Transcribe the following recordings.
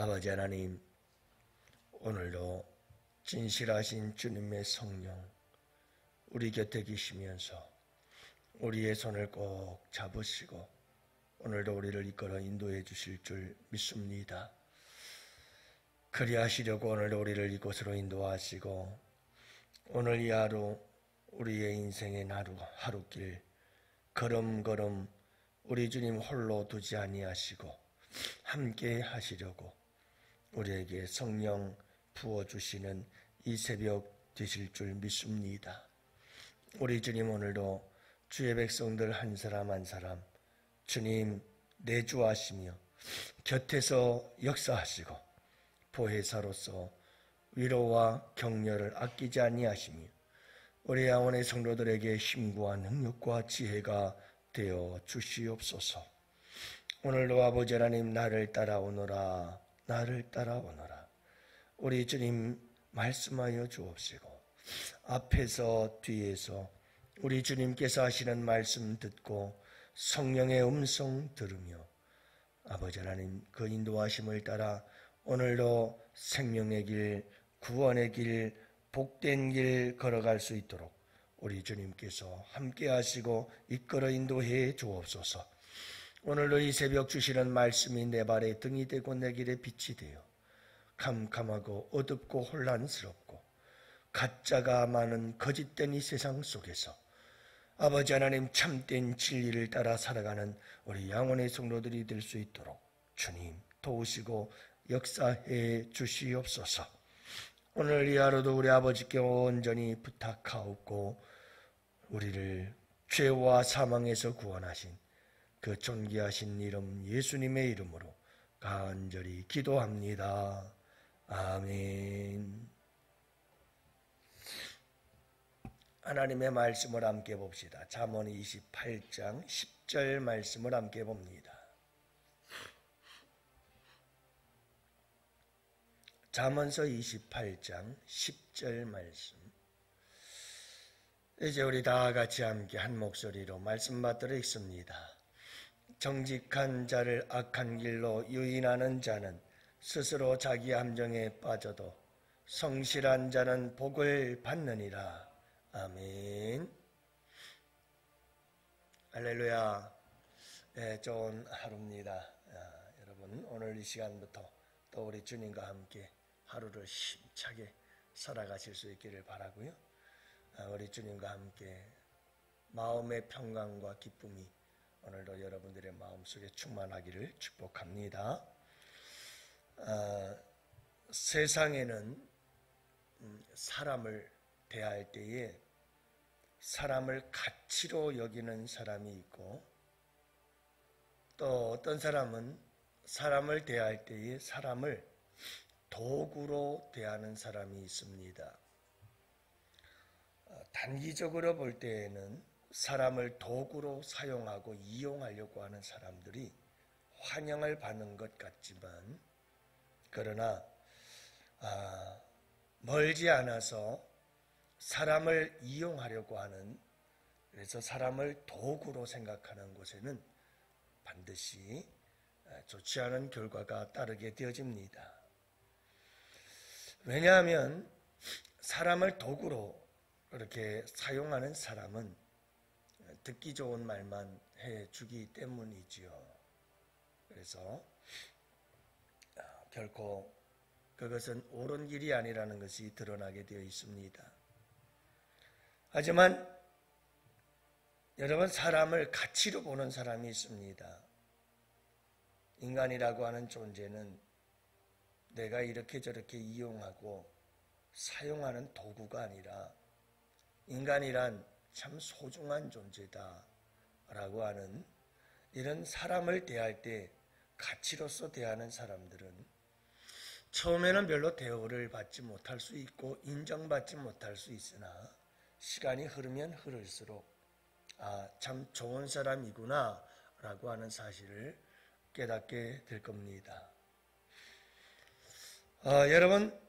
아버지 하나님, 오늘도 진실하신 주님의 성령 우리 곁에 계시면서 우리의 손을 꼭 잡으시고 오늘도 우리를 이끌어 인도해 주실 줄 믿습니다. 그리하시려고 오늘도 우리를 이곳으로 인도하시고 오늘 이 하루 우리의 인생의 하루길 걸음걸음 우리 주님 홀로 두지 아니하시고 함께 하시려고 우리에게 성령 부어주시는 이 새벽 되실 줄 믿습니다. 우리 주님 오늘도 주의 백성들 한 사람 한 사람 주님 내주하시며 곁에서 역사하시고 보혜사로서 위로와 격려를 아끼지 아니하시며 우리 양원의 성도들에게 힘과 능력과 지혜가 되어 주시옵소서. 오늘도 아버지 하나님 나를 따라오너라 나를 따라오너라 우리 주님 말씀하여 주옵시고 앞에서 뒤에서 우리 주님께서 하시는 말씀 듣고 성령의 음성 들으며 아버지 하나님 그 인도하심을 따라 오늘도 생명의 길, 구원의 길, 복된 길 걸어갈 수 있도록 우리 주님께서 함께 하시고 이끌어 인도해 주옵소서. 오늘도 이 새벽 주시는 말씀이 내 발에 등이 되고 내 길에 빛이 되어 캄캄하고 어둡고 혼란스럽고 가짜가 많은 거짓된 이 세상 속에서 아버지 하나님 참된 진리를 따라 살아가는 우리 양원의 성도들이 될 수 있도록 주님 도우시고 역사해 주시옵소서. 오늘 이 하루도 우리 아버지께 온전히 부탁하옵고 우리를 죄와 사망에서 구원하신 그 존귀하신 이름 예수님의 이름으로 간절히 기도합니다. 아멘. 하나님의 말씀을 함께 봅시다. 잠언 28장 10절 말씀을 함께 봅니다. 잠언서 28장 10절 말씀. 이제 우리 다 같이 함께 한 목소리로 말씀 받들어 읽습니다. 정직한 자를 악한 길로 유인하는 자는 스스로 자기 함정에 빠져도 성실한 자는 복을 받느니라. 아멘. 할렐루야. 네, 좋은 하루입니다. 여러분 오늘 이 시간부터 또 우리 주님과 함께 하루를 힘차게 살아가실 수 있기를 바라고요. 우리 주님과 함께 마음의 평강과 기쁨이 오늘도 여러분들의 마음속에 충만하기를 축복합니다. 세상에는 사람을 대할 때에 사람을 가치로 여기는 사람이 있고 또 어떤 사람은 사람을 대할 때에 사람을 도구로 대하는 사람이 있습니다. 단기적으로 볼 때에는 사람을 도구로 사용하고 이용하려고 하는 사람들이 환영을 받는 것 같지만 그러나 멀지 않아서 사람을 이용하려고 하는 그래서 사람을 도구로 생각하는 곳에는 반드시 좋지 않은 결과가 따르게 되어집니다. 왜냐하면 사람을 도구로 그렇게 사용하는 사람은 듣기 좋은 말만 해주기 때문이지요. 그래서 결코 그것은 옳은 길이 아니라는 것이 드러나게 되어 있습니다. 하지만 여러분 사람을 가치로 보는 사람이 있습니다. 인간이라고 하는 존재는 내가 이렇게 저렇게 이용하고 사용하는 도구가 아니라 인간이란 참 소중한 존재다 라고 하는 이런 사람을 대할 때 가치로서 대하는 사람들은 처음에는 별로 대우를 받지 못할 수 있고 인정받지 못할 수 있으나 시간이 흐르면 흐를수록 참 좋은 사람이구나 라고 하는 사실을 깨닫게 될 겁니다. 여러분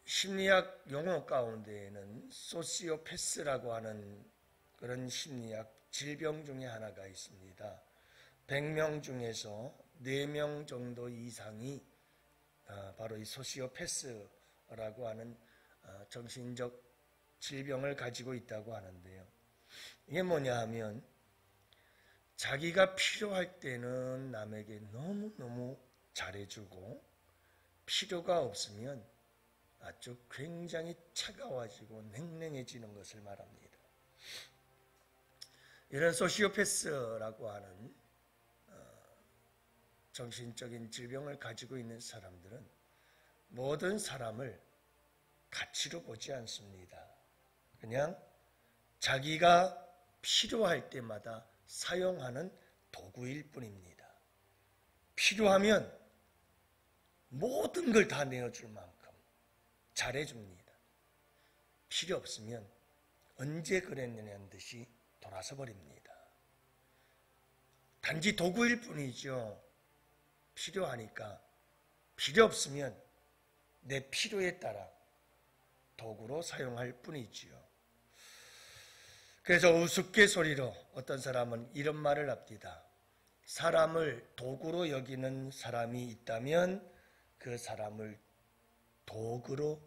심리학 용어 가운데에는 소시오패스라고 하는 그런 심리학 질병 중에 하나가 있습니다. 100명 중에서 4명 정도 이상이 바로 이 소시오패스라고 하는 정신적 질병을 가지고 있다고 하는데요. 이게 뭐냐 하면 자기가 필요할 때는 남에게 너무너무 잘해주고 필요가 없으면 아주 굉장히 차가워지고 냉랭해지는 것을 말합니다. 이런 소시오패스라고 하는 정신적인 질병을 가지고 있는 사람들은 모든 사람을 가치로 보지 않습니다. 그냥 자기가 필요할 때마다 사용하는 도구일 뿐입니다. 필요하면 모든 걸 다 내어줄 만큼 잘해줍니다. 필요 없으면 언제 그랬느냐는 듯이 돌아서 버립니다. 단지 도구일 뿐이죠. 필요하니까 필요 없으면 내 필요에 따라 도구로 사용할 뿐이지요. 그래서 우스갯소리로 어떤 사람은 이런 말을 합니다. 사람을 도구로 여기는 사람이 있다면 그 사람을 도구로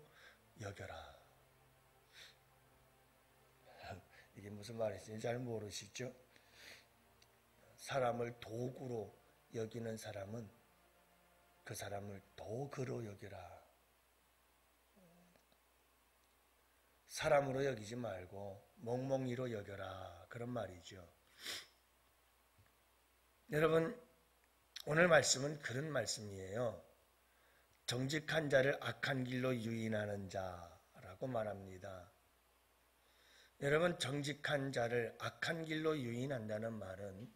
여겨라. 이게 무슨 말인지 잘 모르시죠? 사람을 도구로 여기는 사람은 그 사람을 도구로 여기라. 사람으로 여기지 말고 멍멍이로 여겨라. 그런 말이죠. 여러분, 오늘 말씀은 그런 말씀이에요. 정직한 자를 악한 길로 유인하는 자라고 말합니다. 여러분, 정직한 자를 악한 길로 유인한다는 말은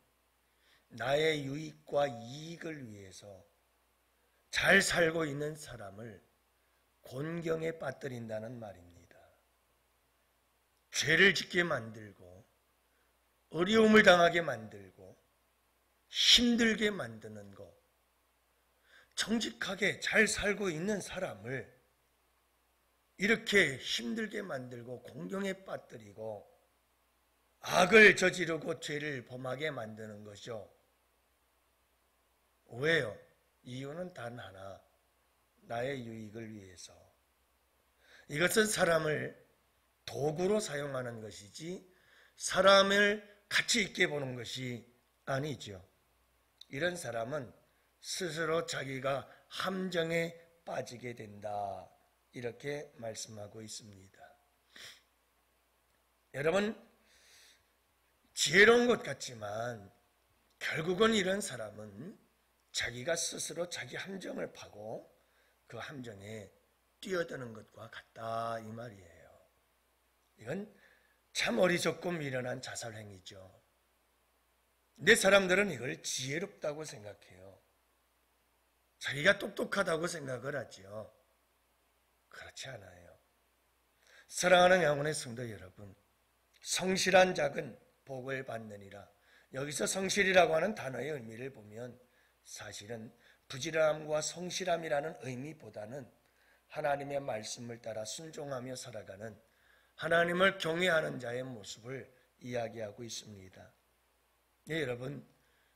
나의 유익과 이익을 위해서 잘 살고 있는 사람을 곤경에 빠뜨린다는 말입니다. 죄를 짓게 만들고 어려움을 당하게 만들고 힘들게 만드는 것, 정직하게 잘 살고 있는 사람을 이렇게 힘들게 만들고 공경에 빠뜨리고 악을 저지르고 죄를 범하게 만드는 것이죠. 왜요? 이유는 단 하나, 나의 유익을 위해서. 이것은 사람을 도구로 사용하는 것이지 사람을 가치 있게 보는 것이 아니죠. 이런 사람은 스스로 자기가 함정에 빠지게 된다. 이렇게 말씀하고 있습니다. 여러분, 지혜로운 것 같지만 결국은 이런 사람은 자기가 스스로 자기 함정을 파고 그 함정에 뛰어드는 것과 같다 이 말이에요. 이건 참 어리석고 미련한 자살행위죠. 근데 사람들은 이걸 지혜롭다고 생각해요. 자기가 똑똑하다고 생각을 하죠. 그렇지 않아요. 사랑하는 영혼의 성도 여러분, 성실한 자는 복을 받느니라. 여기서 성실이라고 하는 단어의 의미를 보면 사실은 부지런함과 성실함이라는 의미보다는 하나님의 말씀을 따라 순종하며 살아가는 하나님을 경외하는 자의 모습을 이야기하고 있습니다. 네, 여러분,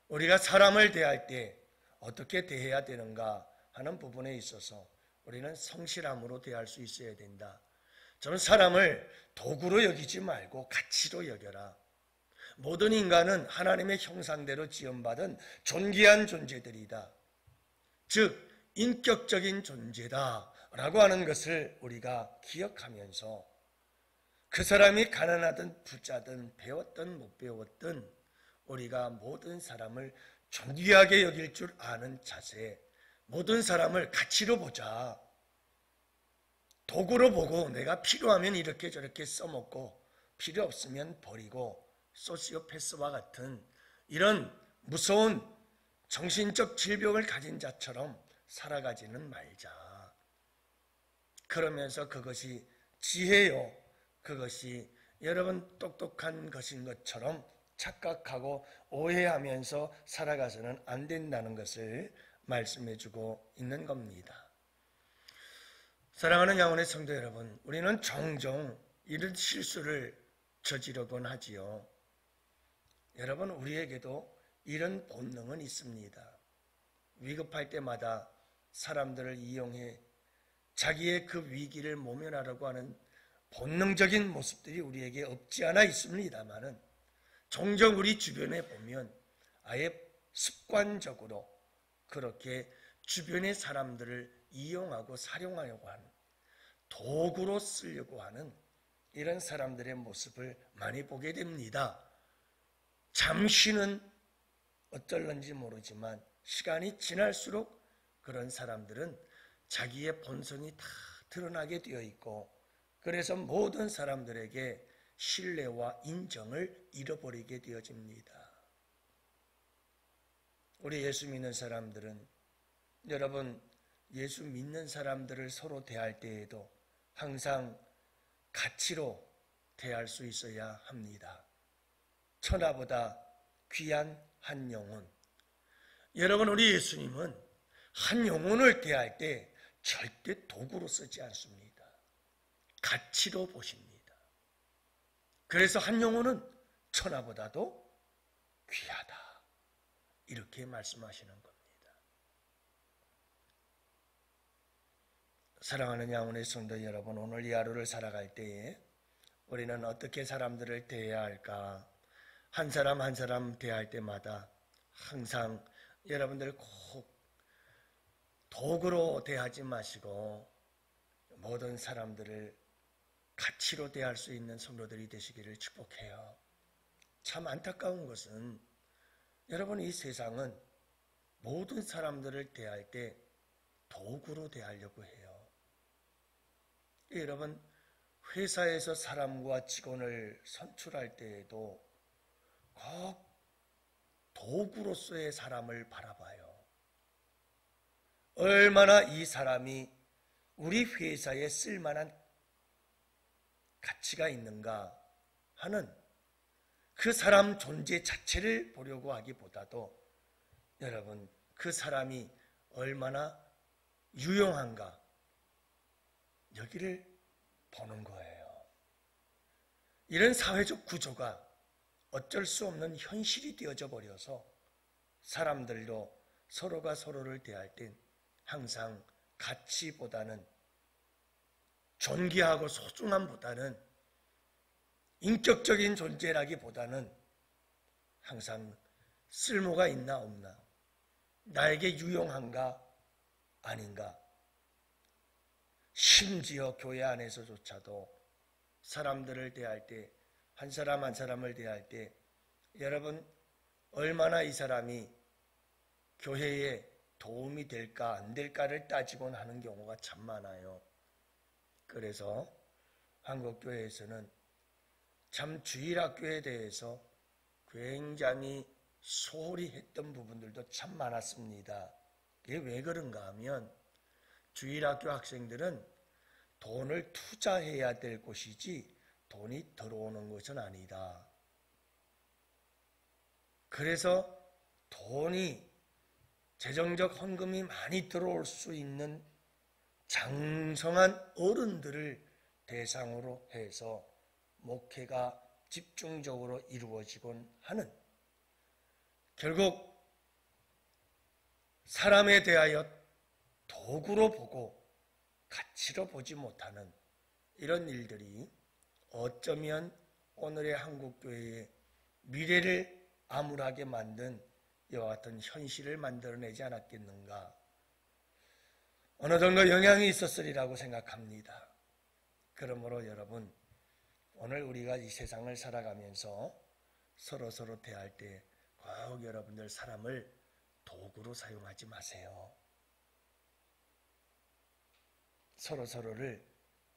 우리가 사람을 대할 때 어떻게 대해야 되는가 하는 부분에 있어서 우리는 성실함으로 대할 수 있어야 된다. 저는 사람을 도구로 여기지 말고 가치로 여겨라. 모든 인간은 하나님의 형상대로 지음받은 존귀한 존재들이다. 즉 인격적인 존재다라고 하는 것을 우리가 기억하면서 그 사람이 가난하든 부자든 배웠든 못 배웠든 우리가 모든 사람을 존귀하게 여길 줄 아는 자세, 모든 사람을 가치로 보자. 도구로 보고 내가 필요하면 이렇게 저렇게 써먹고 필요 없으면 버리고 소시오패스와 같은 이런 무서운 정신적 질병을 가진 자처럼 살아가지는 말자. 그러면서 그것이 지혜요, 그것이 여러분 똑똑한 것인 것처럼 착각하고 오해하면서 살아가서는 안 된다는 것을 말씀해주고 있는 겁니다. 사랑하는 영혼의 성도 여러분, 우리는 종종 이런 실수를 저지르곤 하지요. 여러분, 우리에게도 이런 본능은 있습니다. 위급할 때마다 사람들을 이용해 자기의 그 위기를 모면하려고 하는 본능적인 모습들이 우리에게 없지 않아 있습니다만은 종종 우리 주변에 보면 아예 습관적으로 그렇게 주변의 사람들을 이용하고 사용하려고 하는, 도구로 쓰려고 하는 이런 사람들의 모습을 많이 보게 됩니다. 잠시는 어쩔런지 모르지만 시간이 지날수록 그런 사람들은 자기의 본성이 다 드러나게 되어 있고, 그래서 모든 사람들에게 신뢰와 인정을 잃어버리게 되어집니다. 우리 예수 믿는 사람들은, 여러분, 예수 믿는 사람들을 서로 대할 때에도 항상 가치로 대할 수 있어야 합니다. 천하보다 귀한 한 영혼. 여러분, 우리 예수님은 한 영혼을 대할 때 절대 도구로 쓰지 않습니다. 가치로 보십니다. 그래서 한 영혼은 천하보다도 귀하다, 이렇게 말씀하시는 겁니다. 사랑하는 양훈의 성도 여러분, 오늘 이 하루를 살아갈 때에 우리는 어떻게 사람들을 대해야 할까? 한 사람 한 사람 대할 때마다 항상 여러분들 꼭 도구로 대하지 마시고 모든 사람들을 가치로 대할 수 있는 성도들이 되시기를 축복해요. 참 안타까운 것은 여러분, 이 세상은 모든 사람들을 대할 때 도구로 대하려고 해요. 여러분, 회사에서 사람과 직원을 선출할 때에도 꼭 도구로서의 사람을 바라봐요. 얼마나 이 사람이 우리 회사에 쓸만한 가치가 있는가 하는 그 사람 존재 자체를 보려고 하기보다도 여러분, 그 사람이 얼마나 유용한가, 여기를 보는 거예요. 이런 사회적 구조가 어쩔 수 없는 현실이 되어져 버려서 사람들도 서로가 서로를 대할 땐 항상 가치보다는, 존귀하고 소중함보다는, 인격적인 존재라기보다는 항상 쓸모가 있나 없나, 나에게 유용한가 아닌가. 심지어 교회 안에서조차도 사람들을 대할 때, 한 사람 한 사람을 대할 때 여러분, 얼마나 이 사람이 교회에 도움이 될까 안 될까를 따지곤 하는 경우가 참 많아요. 그래서 한국교회에서는 참 주일학교에 대해서 굉장히 소홀히 했던 부분들도 참 많았습니다. 이게 왜 그런가 하면 주일학교 학생들은 돈을 투자해야 될 곳이지 돈이 들어오는 것은 아니다. 그래서 돈이, 재정적 헌금이 많이 들어올 수 있는 장성한 어른들을 대상으로 해서 목회가 집중적으로 이루어지곤 하는, 결국 사람에 대하여 도구로 보고 가치로 보지 못하는 이런 일들이 어쩌면 오늘의 한국교회의 미래를 암울하게 만든 이와 같은 현실을 만들어내지 않았겠는가. 어느 정도 영향이 있었으리라고 생각합니다. 그러므로 여러분, 오늘 우리가 이 세상을 살아가면서 서로 대할 때 꼭 여러분들 사람을 도구로 사용하지 마세요. 서로를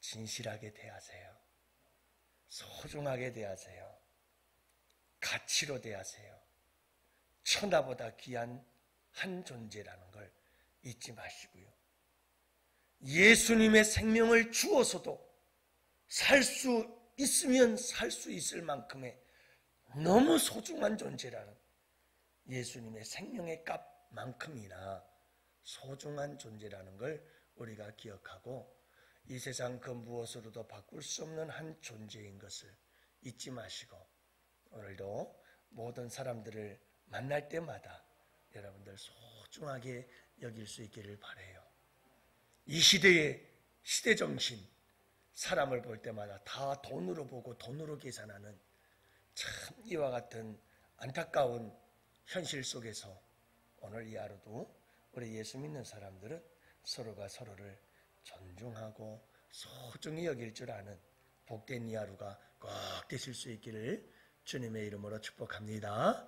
진실하게 대하세요. 소중하게 대하세요. 가치로 대하세요. 천하보다 귀한 한 존재라는 걸 잊지 마시고요. 예수님의 생명을 주어서도 살 수 있으면 살 수 있을 만큼의 너무 소중한 존재라는, 예수님의 생명의 값만큼이나 소중한 존재라는 걸 우리가 기억하고, 이 세상 그 무엇으로도 바꿀 수 없는 한 존재인 것을 잊지 마시고 오늘도 모든 사람들을 만날 때마다 여러분들 소중하게 여길 수 있기를 바라요. 이 시대의 시대정신, 사람을 볼 때마다 다 돈으로 보고 돈으로 계산하는 참 이와 같은 안타까운 현실 속에서 오늘 이 하루도 우리 예수 믿는 사람들은 서로가 서로를 존중하고 소중히 여길 줄 아는 복된 이 하루가 꼭 되실 수 있기를 주님의 이름으로 축복합니다.